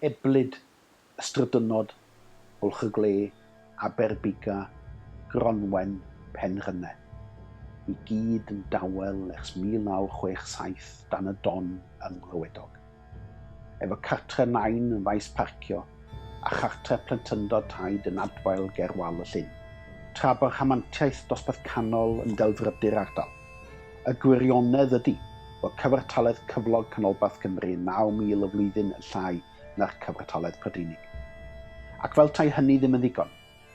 eblyd Ystradynod, Bwlch-y-Gle, Aberbiga, Gronwen, Penrhynne. I gyd yn dawel ers 1967 dan y Don yng Nghlywedog. Efo cartre nain yn faes parcio a chartre plentyndod taid yn adfail ger wal y llyn. Tra bo'r rhamantiaeth dosbarth canol yn delfrydu'r ardal. Y gwirionedd ydy bod cyfartaledd cyflog canolbarth Cymru 9,000 y flwyddyn yn llai na'r cyfartaledd Prydeinig. Ac fel tai hynny ddim yn ddigon,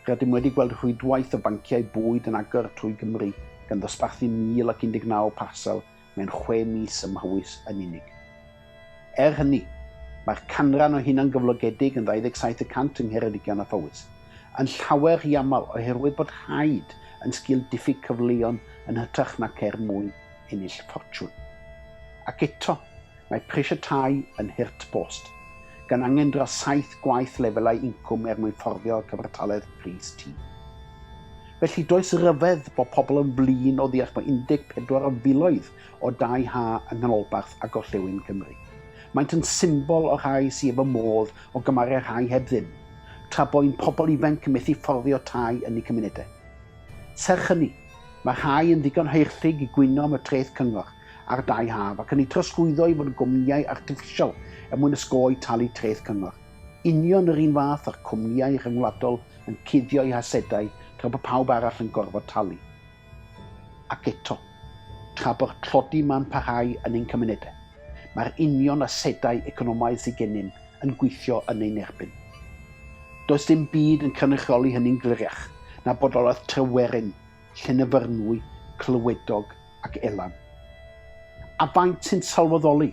rydym wedi gweld rhwydwaith o banciau bwyd yn agor trwy Gymru gan ddosbarthu 1,019 parsel mewn 6 mis ym Mhywys yn unig. Hynny, mae'r canran o hunan gyflogedig yn 27% yng Ngheredigion a Phowys, yn llawer i aml oherwydd bod rhaid yn sgil diffyg cyfleon yn hytrach nac mwyn ennill ffortiwn. Ac eto, mae prisio tai yn hirt post, gan angen dros 7 gwaith lefelau incwm mwyn fforddio cyfartaledd pris tŷ. Felly does ryfedd bod pobl yn flin o ddeall bod 14 o filoedd o dai ha yng nghanolbarth a gorllewin Cymru. Maent yn symbol o rhai sydd efo modd o gymharu rhai heb ddim, tra bo'n pobl ifanc yn methu fforddio tai yn eu cymunedau. Serch hynny, mae rhai yn ddigon heirllig i gwyno am y treth cyngor ar dai haf ac yn ei trosglwyddo i fod yn gwmnïau artiffisial mwyn ysgoi talu treth cyngor. Union yr un fath ar cwmnïau rhyngwladol yn cuddio eu hasedau tra bod pawb arall yn gorfod talu. Ac eto, tra bod tlodi ma'n parhau yn ein cymunedau, mae'r union asedau economaidd sydd gennym yn gweithio yn ein erbyn. Does dim byd yn cynrychioli hynny'n gliriach na bodolaeth Tryweryn, Llanfyrnwy, Clywedog ac Elan. A faint sy'n sylweddoli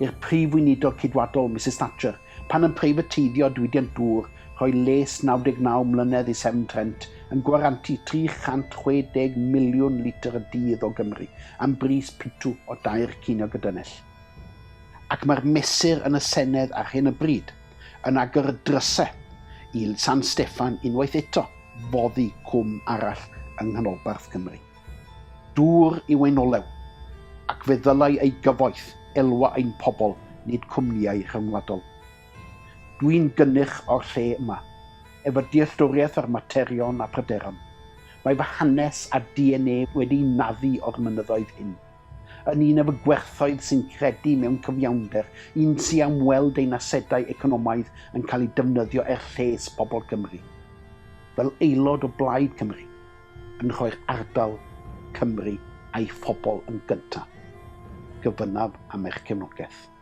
i'r prif weinidog cydwadol Mrs Thatcher pan yn preifateiddio diwydiant dŵr rhoi les 99 mlynedd i Severn Trent yn gwarantu 360 miliwn litr y dydd o Gymru am bris pitw o 2 ceiniog y dynnell. Ac mae'r mesur yn y Senedd ar hyn y bryd yn agor y drysau i San Steffan unwaith eto foddi cwm arall yng nghanolbarth Cymru. Dŵr i weinolew, ac fe ddylai ei gyfoeth elwa ein pobl, nid cwmnïau rhyngwladol. Dwi'n gynnych o'r lle yma, efo dealltwriaeth ar materion a pryderon. Mae fy hanes a DNA wedi naddu o'r mynyddoedd hyn. Yn un efo gwerthoedd sy'n credu mewn cyfiawnder, un sy'n amweld ein asedau economaidd yn cael ei defnyddio lles pobl Cymru. Fel aelod o Blaid Cymru, yn rhoi'r ardal Cymru a'i phobl yn gyntaf. Gyfynaf am eich cefnogaeth.